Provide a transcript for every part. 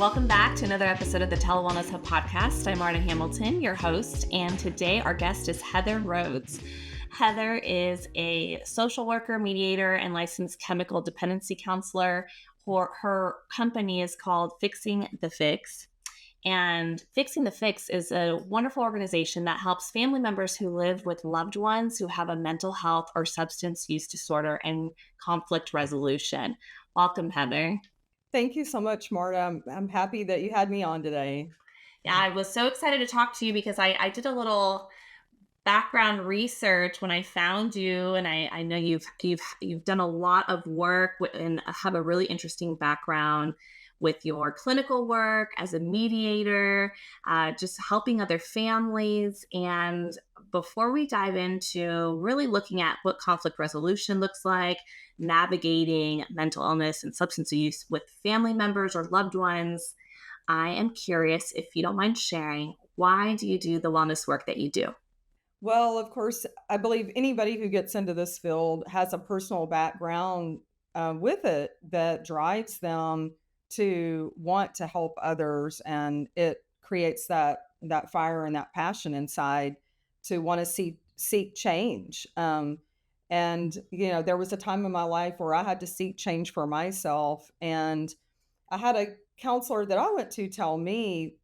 Welcome back to another episode of the Telewellness Hub podcast. I'm Marta Hamilton, your host, and today our guest is Heather Rhodes. Heather is a social worker, mediator, and licensed chemical dependency counselor. Her company is called Fixing the Fix. And Fixing the Fix is a wonderful organization that helps family members who live with loved ones who have a mental health or substance use disorder and conflict resolution. Welcome, Heather. Thank you so much, Marta. I'm happy that you had me on today. Yeah, I was so excited to talk to you because I did a little background research when I found you, and I know you've done a lot of work and have a really interesting background with your clinical work as a mediator, just helping other families. And before we dive into really looking at what conflict resolution looks like, navigating mental illness and substance use with family members or loved ones, I am curious if you don't mind sharing, why do you do the wellness work that you do? Well, of course, I believe anybody who gets into this field has a personal background with it that drives them to want to help others, and it creates that fire and that passion inside to want to seek change. And there was a time in my life where I had to seek change for myself, and I had a counselor that I went to tell me,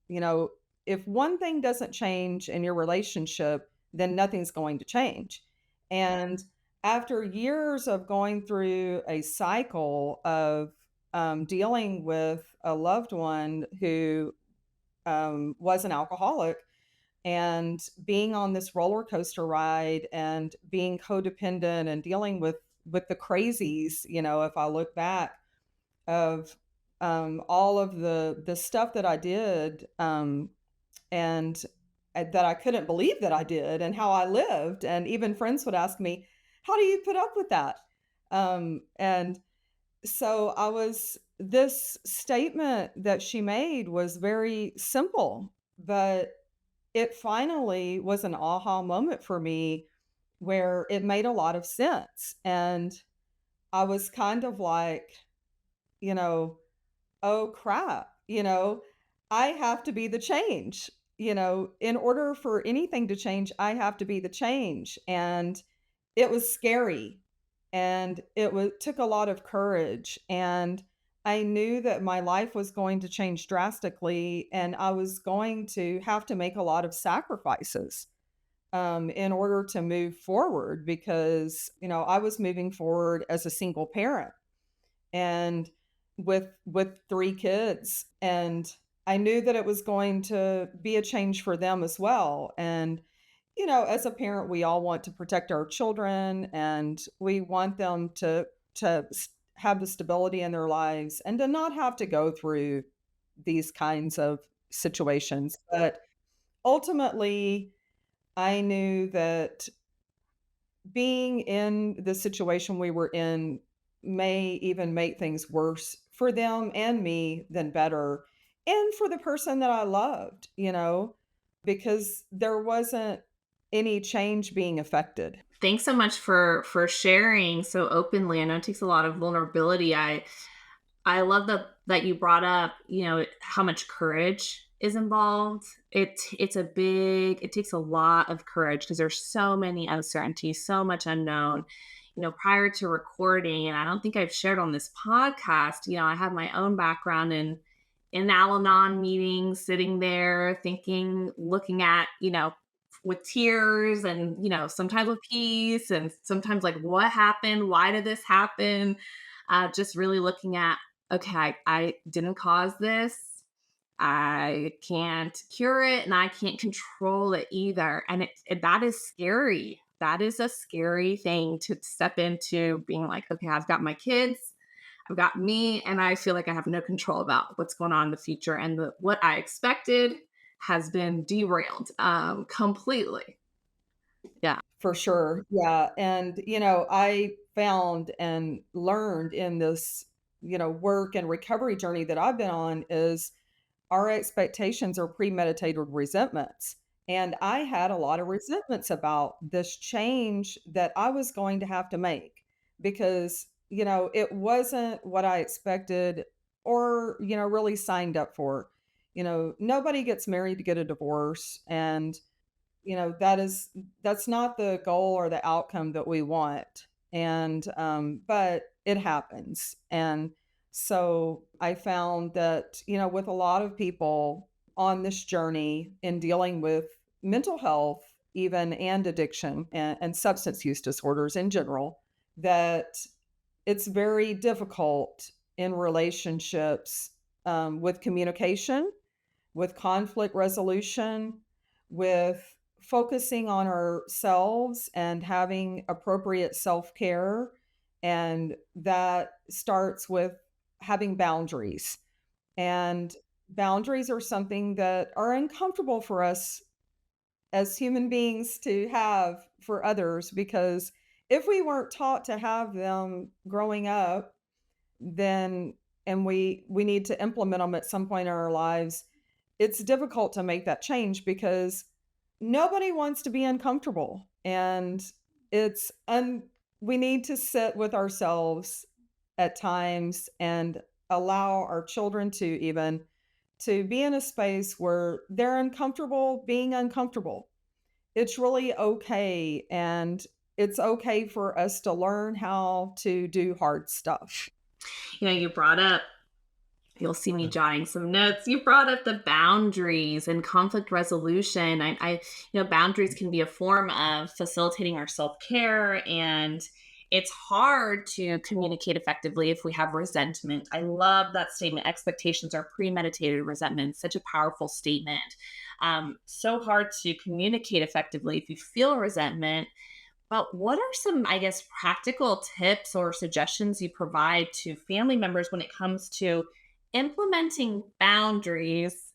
if one thing doesn't change in your relationship, then nothing's going to change. And after years of going through a cycle of dealing with a loved one who was an alcoholic and being on this roller coaster ride and being codependent and dealing with the crazies, if I look back of all of the stuff that I did, and that I couldn't believe that I did, and how I lived, and even friends would ask me, "How do you put up with that?" And so this statement that she made was very simple, but it finally was an aha moment for me where it made a lot of sense. And I was kind of like, you know, oh crap, I have to be the change. In order for anything to change, I have to be the change. And it was scary, and took a lot of courage, and I knew that my life was going to change drastically, and I was going to have to make a lot of sacrifices in order to move forward, because I was moving forward as a single parent and with 3 kids, and I knew that it was going to be a change for them as well. And as a parent, we all want to protect our children, and we want them to have the stability in their lives and to not have to go through these kinds of situations. But ultimately, I knew that being in the situation we were in may even make things worse for them and me than better, and for the person that I loved, because there wasn't any change being affected. Thanks so much for sharing so openly. I know it takes a lot of vulnerability. I love that you brought up, how much courage is involved. It takes a lot of courage because there's so many uncertainties, so much unknown. Prior to recording, and I don't think I've shared on this podcast, I have my own background in Al-Anon meetings, sitting there thinking, looking at, with tears and, sometimes with peace and sometimes like, what happened? Why did this happen? Just really looking at, okay, I didn't cause this. I can't cure it and I can't control it either. And that is scary. That is a scary thing to step into, being like, okay, I've got my kids, I've got me, and I feel like I have no control about what's going on in the future. And what I expected has been derailed completely. Yeah. For sure. Yeah. And, I found and learned in this, work and recovery journey that I've been on is our expectations are premeditated resentments. And I had a lot of resentments about this change that I was going to have to make, because, it wasn't what I expected or, really signed up for. Nobody gets married to get a divorce, and that's not the goal or the outcome that we want. And but it happens. And so I found that, with a lot of people on this journey in dealing with mental health, even, and addiction, and substance use disorders in general, that it's very difficult in relationships, with communication, with conflict resolution, with focusing on ourselves and having appropriate self care. And that starts with having boundaries. And boundaries are something that are uncomfortable for us as human beings to have for others, because if we weren't taught to have them growing up, then and we need to implement them at some point in our lives, it's difficult to make that change because nobody wants to be uncomfortable. And it's un we need to sit with ourselves at times and allow our children to be in a space where they're uncomfortable being uncomfortable. It's really okay, and it's okay for us to learn how to do hard stuff. You brought up, you'll see me jotting some notes. You brought up the boundaries and conflict resolution. Boundaries can be a form of facilitating our self care, and it's hard to communicate effectively if we have resentment. I love that statement. Expectations are premeditated resentment. Such a powerful statement. So hard to communicate effectively if you feel resentment. But what are some, I guess, practical tips or suggestions you provide to family members when it comes to implementing boundaries,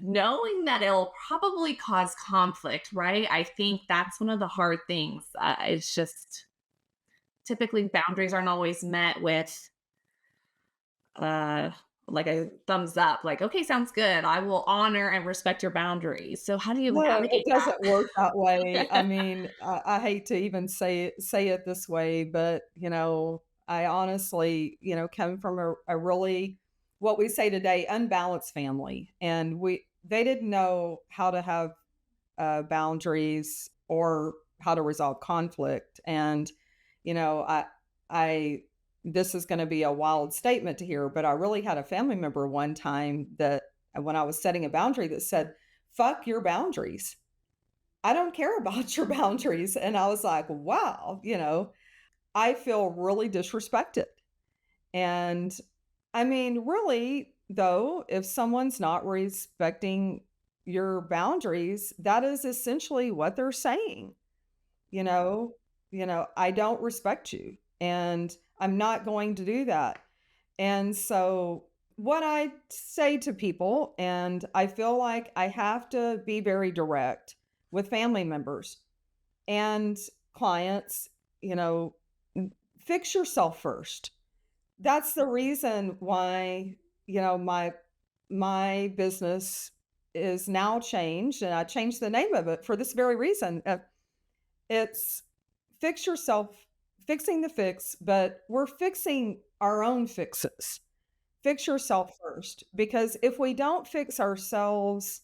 knowing that it'll probably cause conflict, right? I think that's one of the hard things. It's just typically boundaries aren't always met with uh, like a thumbs up, like, okay, sounds good. I will honor and respect your boundaries. So, how do you No, it navigate doesn't work that way. I that? mean, I hate to even say it this way, but, I honestly, come from a really, what we say today, unbalanced family, and they didn't know how to have, boundaries or how to resolve conflict. And, I this is gonna be a wild statement to hear, but I really had a family member one time that, when I was setting a boundary, that said, "Fuck your boundaries. I don't care about your boundaries." And I was like, wow, I feel really disrespected. And I mean, really, though, if someone's not respecting your boundaries, that is essentially what they're saying. You know, I don't respect you, and I'm not going to do that. And so what I say to people, and I feel like I have to be very direct with family members and clients, you know, fix yourself first. That's the reason why, my business is now changed, and I changed the name of it for this very reason. It's fix yourself, fixing the fix, but we're fixing our own fixes. Fix yourself first, because if we don't fix ourselves,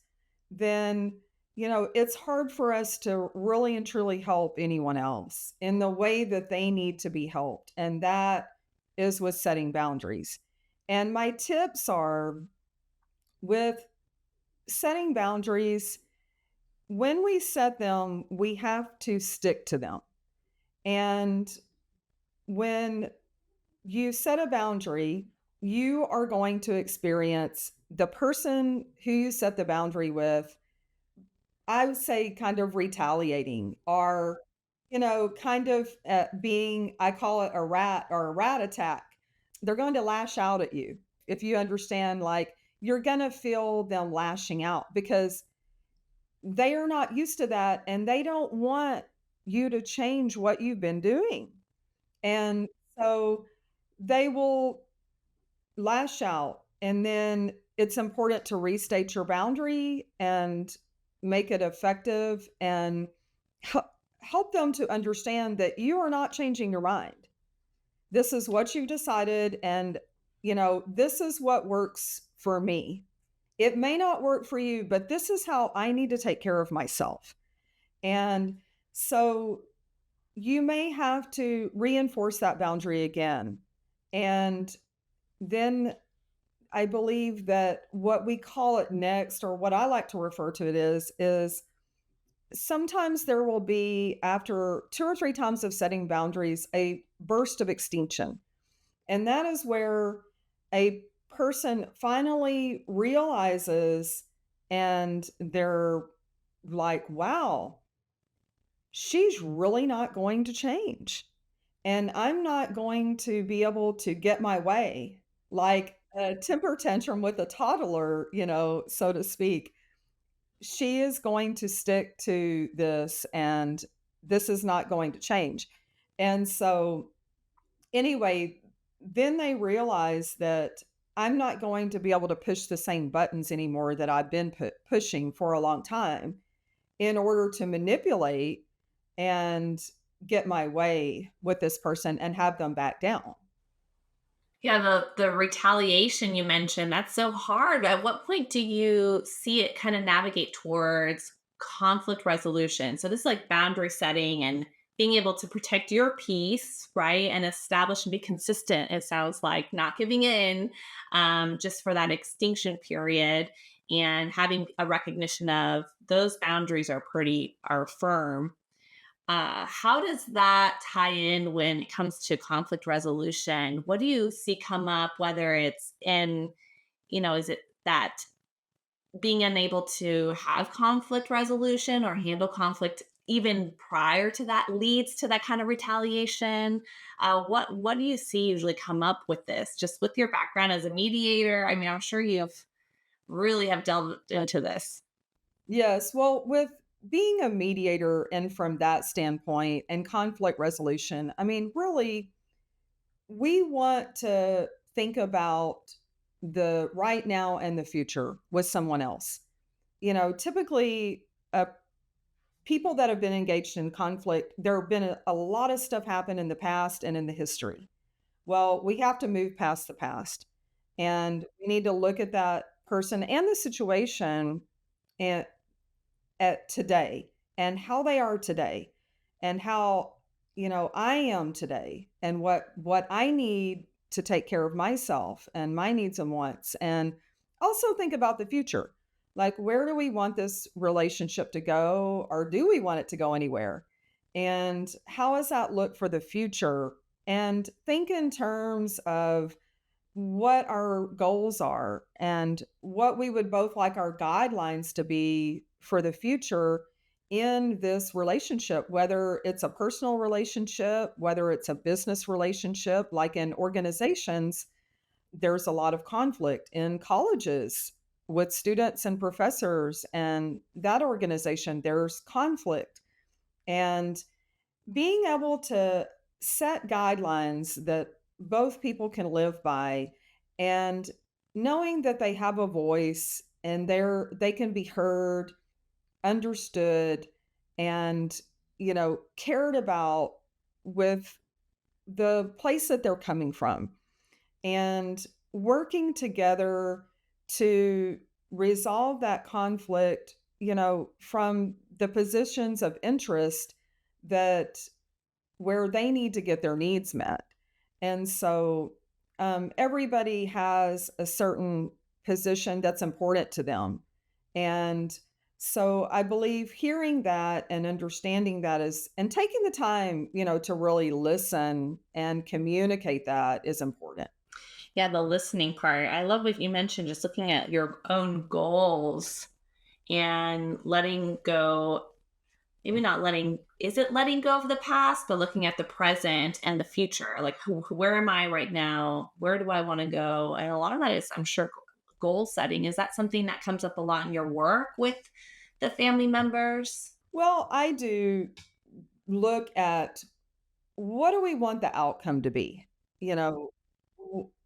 then, it's hard for us to really and truly help anyone else in the way that they need to be helped. And that is with setting boundaries. And my tips are, with setting boundaries, when we set them, we have to stick to them. And when you set a boundary, you are going to experience the person who you set the boundary with, I would say, kind of retaliating, or, kind of being, I call it a rat or a rat attack. They're going to lash out at you. If you understand, like, you're going to feel them lashing out because they are not used to that, and they don't want you to change what you've been doing. And so they will lash out, and then it's important to restate your boundary and make it effective, and help them to understand that you are not changing your mind. This is what you've decided, and this is what works for me. It may not work for you, but this is how I need to take care of myself. And so you may have to reinforce that boundary again. And then I believe that what we call it next, or what I like to refer to it is sometimes there will be, after 2 or 3 times of setting boundaries, a burst of extinction. And that is where a person finally realizes and they're like, wow, she's really not going to change. And I'm not going to be able to get my way like a temper tantrum with a toddler, so to speak. She is going to stick to this and this is not going to change. And so, anyway, then they realize that I'm not going to be able to push the same buttons anymore that I've been pushing for a long time in order to manipulate and get my way with this person and have them back down. Yeah, the retaliation you mentioned, that's so hard. At what point do you see it kind of navigate towards conflict resolution? So this is like boundary setting and being able to protect your peace, right? And establish and be consistent. It sounds like not giving in just for that extinction period, and having a recognition of those boundaries are firm. How does that tie in when it comes to conflict resolution? What do you see come up, whether it's in, is it that being unable to have conflict resolution or handle conflict even prior to that leads to that kind of retaliation? What do you see usually come up with this? Just with your background as a mediator, I mean, I'm sure you have really have delved into this. Yes. Well, with being a mediator and from that standpoint and conflict resolution, I mean, really, we want to think about the right now and the future with someone else. Typically, people that have been engaged in conflict, there have been a lot of stuff happen in the past and in the history. Well, we have to move past the past and we need to look at that person and the situation and at today and how they are today and how I am today and what I need to take care of myself and my needs and wants, and also think about the future, like where do we want this relationship to go, or do we want it to go anywhere, and how does that look for the future, and think in terms of what our goals are and what we would both like our guidelines to be for the future in this relationship, whether it's a personal relationship, whether it's a business relationship. Like in organizations, there's a lot of conflict in colleges with students and professors, and that organization, there's conflict. And being able to set guidelines that both people can live by, and knowing that they have a voice and they can be heard, understood, and cared about with the place that they're coming from, and working together to resolve that conflict, from the positions of interest that where they need to get their needs met. And so everybody has a certain position that's important to them. And so I believe hearing that and understanding that is, and taking the time, to really listen and communicate that is important. Yeah, the listening part. I love what you mentioned, just looking at your own goals and letting go. Maybe not letting, is it letting go of the past, but looking at the present and the future? Like, where am I right now? Where do I want to go? And a lot of that is, I'm sure, goal setting. Is that something that comes up a lot in your work with the family members? Well, I do look at, what do we want the outcome to be?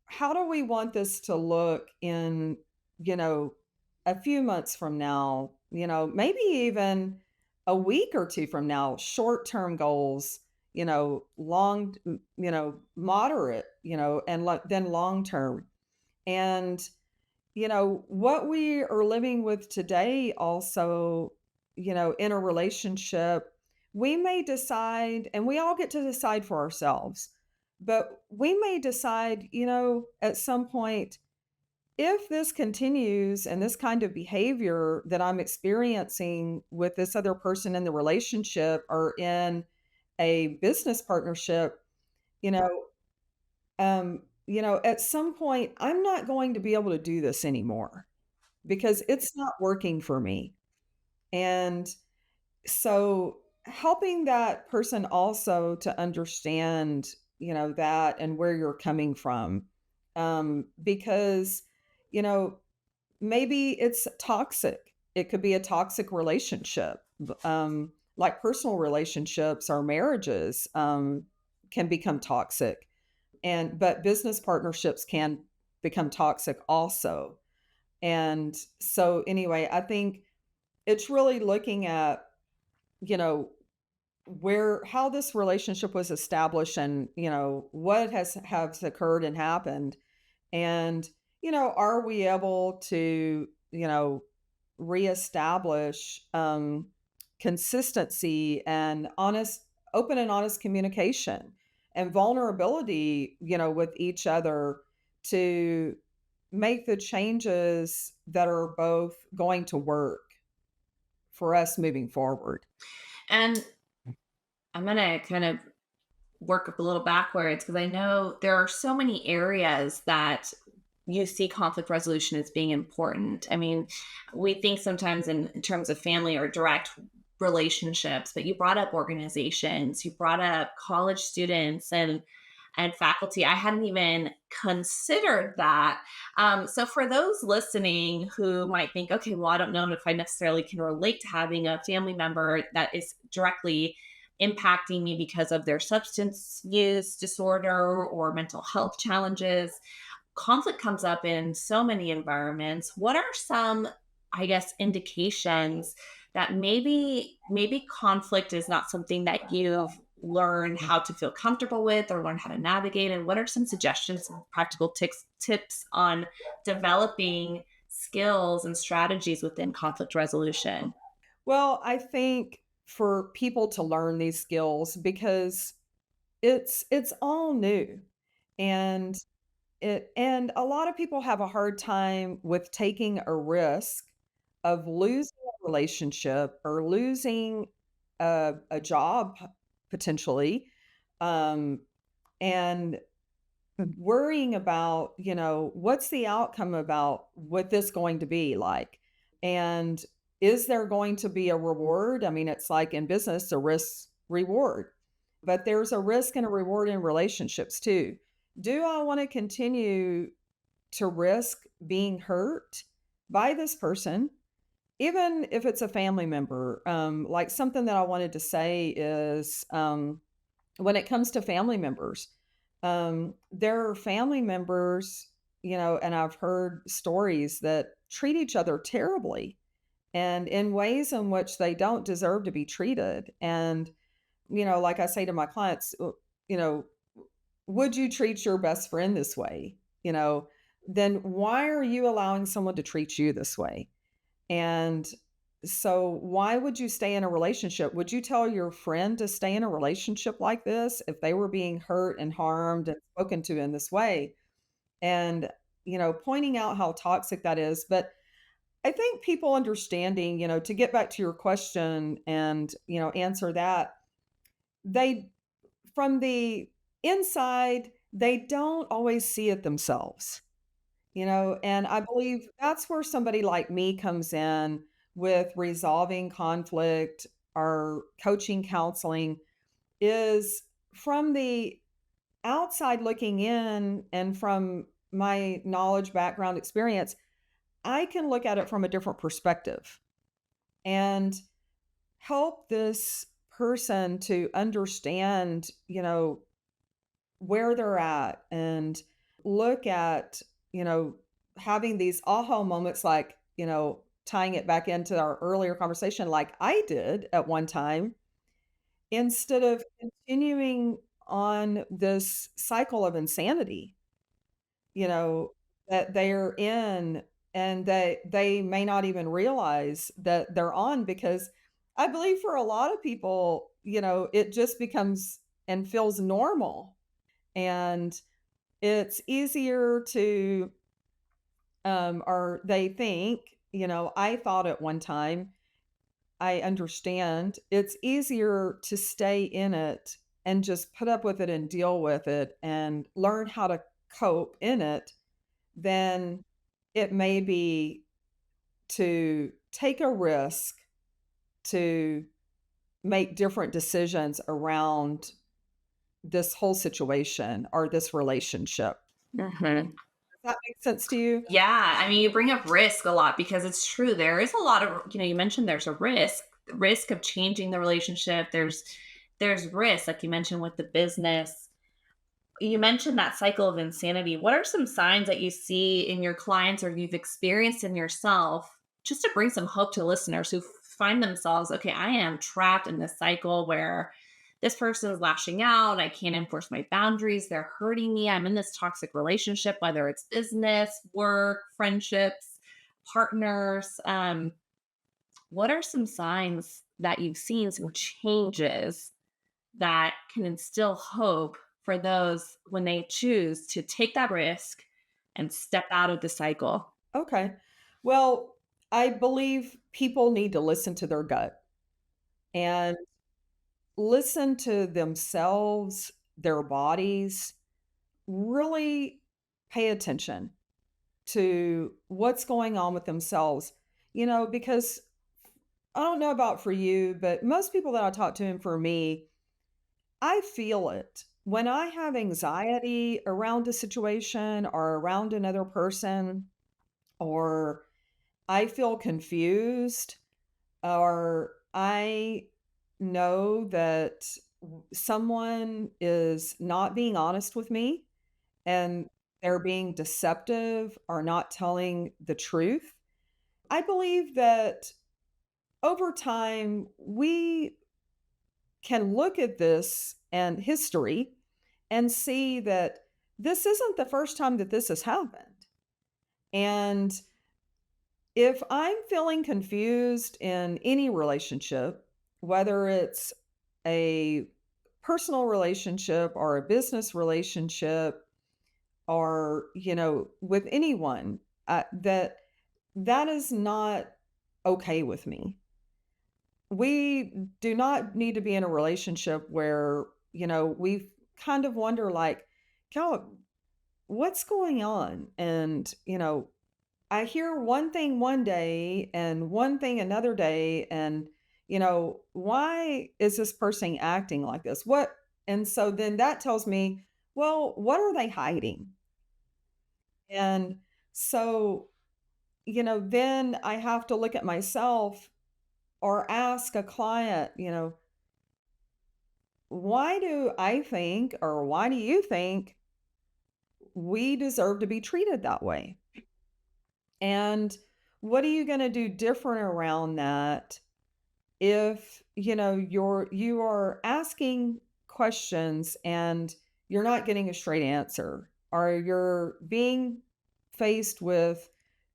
How do we want this to look in, you know, a few months from now, maybe even a week or two from now, short term goals, moderate, and then long term. And what we are living with today also, in a relationship, we may decide, and we all get to decide for ourselves, but we may decide, at some point, if this continues and this kind of behavior that I'm experiencing with this other person in the relationship or in a business partnership, you know, at some point, I'm not going to be able to do this anymore because it's not working for me. And so helping that person also to understand, that and where you're coming from. Because, you know, maybe it's toxic. It could be a toxic relationship. Like personal relationships or marriages can become toxic. But business partnerships can become toxic also. And so anyway, I think it's really looking at, you know, where how this relationship was established and, what has occurred and happened. And, are we able to, reestablish consistency and open and honest communication and vulnerability, with each other to make the changes that are both going to work for us moving forward. And I'm going to kind of work up a little backwards because I know there are so many areas that you see conflict resolution as being important. I mean, we think sometimes in terms of family or direct relationships, but you brought up organizations, you brought up college students and faculty. I hadn't even considered that. So for those listening who might think, okay, well, I don't know if I necessarily can relate to having a family member that is directly impacting me because of their substance use disorder or mental health challenges. Conflict comes up in so many environments. What are some, I guess, indications that maybe conflict is not something that you've learned how to feel comfortable with or learn how to navigate? And what are some suggestions and practical tips on developing skills and strategies within conflict resolution? Well, I think for people to learn these skills because it's all new. And a lot of people have a hard time with taking a risk of losing a relationship or losing a job potentially, um, and worrying about, what's the outcome about what this going to be like? And is there going to be a reward? I mean, it's like in business, a risk reward, but there's a risk and a reward in relationships too. Do I want to continue to risk being hurt by this person, even if it's a family member? Like something that I wanted to say is, when it comes to family members, there are family members, and I've heard stories that treat each other terribly and in ways in which they don't deserve to be treated. And, like I say to my clients, you know, would you treat your best friend this way? Then why are you allowing someone to treat you this way? And so, why would you stay in a relationship? Would you tell your friend to stay in a relationship like this if they were being hurt and harmed and spoken to in this way? And, pointing out how toxic that is. But I think people understanding, to get back to your question and, answer that, they, from the inside, they don't always see it themselves. And I believe that's where somebody like me comes in with resolving conflict or coaching counseling is from the outside looking in and from my knowledge, background, experience, I can look at it from a different perspective and help this person to understand, where they're at and look at, having these aha moments like, tying it back into our earlier conversation like I did at one time instead of continuing on this cycle of insanity, you know, that they're in and that they may not even realize that they're on because I believe for a lot of people, it just becomes and feels normal. And it's easier to, or they think, I thought at one time, I understand it's easier to stay in it and just put up with it and deal with it and learn how to cope in it than it may be to take a risk to make different decisions around this whole situation or this relationship. Mhm. Does that make sense to you? Yeah, I mean, you bring up risk a lot because it's true. There is a lot of, you mentioned there's a risk of changing the relationship. There's risk, like you mentioned with the business. You mentioned that cycle of insanity. What are some signs that you see in your clients or you've experienced in yourself, just to bring some hope to listeners who find themselves, okay, I am trapped in this cycle where this person is lashing out. I can't enforce my boundaries. They're hurting me. I'm in this toxic relationship, whether it's business, work, friendships, partners. What are some signs that you've seen, some changes that can instill hope for those when they choose to take that risk and step out of the cycle? Okay. Well, I believe people need to listen to their gut and listen to themselves, their bodies, really pay attention to what's going on with themselves. Because I don't know about for you, but most people that I talk to and for me, I feel it. When I have anxiety around a situation or around another person, or I feel confused, or I know that someone is not being honest with me and they're being deceptive or not telling the truth. I believe that over time, we can look at this and history and see that this isn't the first time that this has happened. And if I'm feeling confused in any relationship, whether it's a personal relationship or a business relationship or, with anyone, that is not okay with me. We do not need to be in a relationship where, we kind of wonder like, God, what's going on? And, I hear one thing one day and one thing another day. And, why is this person acting like this? What? And so then that tells me, well, what are they hiding? And so, then I have to look at myself or ask a client, why do I think, or why do you think we deserve to be treated that way? And what are you going to do different around that if, you are asking questions and you're not getting a straight answer, or you're being faced with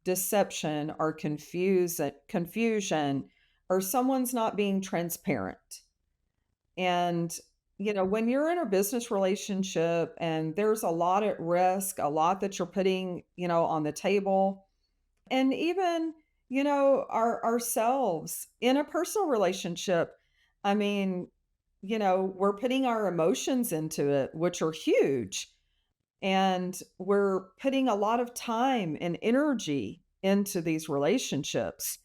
deception or confusion, or someone's not being transparent? And, when you're in a business relationship and there's a lot at risk, a lot that you're putting, on the table, and even, ourselves in a personal relationship, I mean, we're putting our emotions into it, which are huge. And we're putting a lot of time and energy into these relationships,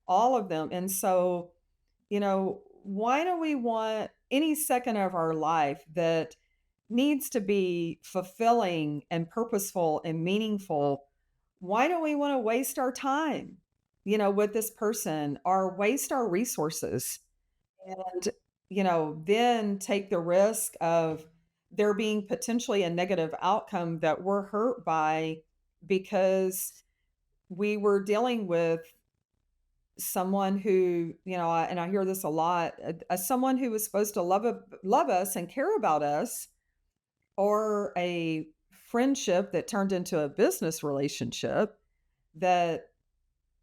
all of them. And so, why do we want any second of our life that needs to be fulfilling and purposeful and meaningful? Why do we want to waste our time, with this person or waste our resources and, then take the risk of there being potentially a negative outcome that we're hurt by because we were dealing with someone who, and I hear this a lot, as someone who was supposed to love us and care about us, or a friendship that turned into a business relationship, that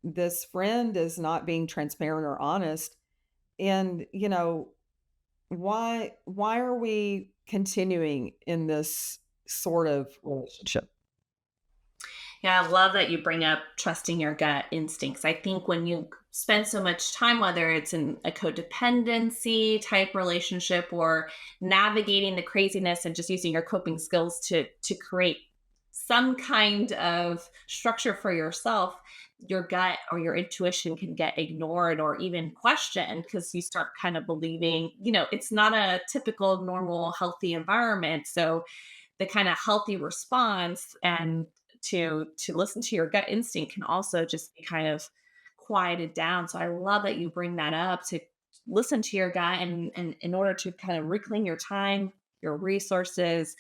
this friend is not being transparent or honest. And, why are we continuing in this sort of relationship? Yeah, I love that you bring up trusting your gut instincts. I think when you spend so much time, whether it's in a codependency type relationship or navigating the craziness and just using your coping skills to create some kind of structure for yourself, your gut or your intuition can get ignored or even questioned because you start kind of believing, it's not a typical, normal, healthy environment. So the kind of healthy response and to listen to your gut instinct can also just be kind of quieted down. So I love that you bring that up to listen to your gut and in order to kind of reclaim your time, your resources,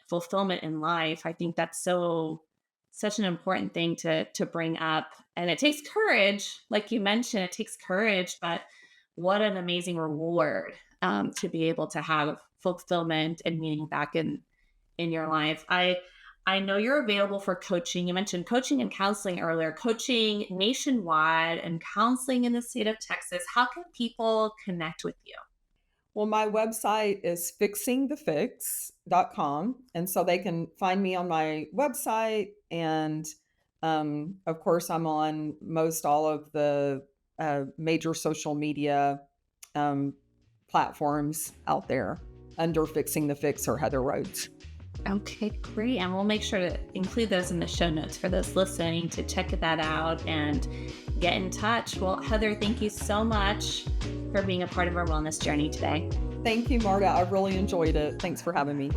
fulfillment in life. I think that's such an important thing to bring up. And it takes courage, like you mentioned, it takes courage, but what an amazing reward to be able to have fulfillment and meaning back in your life. I know you're available for coaching. You mentioned coaching and counseling earlier, coaching nationwide and counseling in the state of Texas. How can people connect with you? Well, my website is fixingthefix.com. And so they can find me on my website. And of course, I'm on most all of the major social media um, platforms out there under Fixing the Fix or Heather Rhodes. Okay, great. And we'll make sure to include those in the show notes for those listening to check that out and get in touch. Well, Heather, thank you so much for being a part of our wellness journey today. Thank you, Marta. I really enjoyed it. Thanks for having me.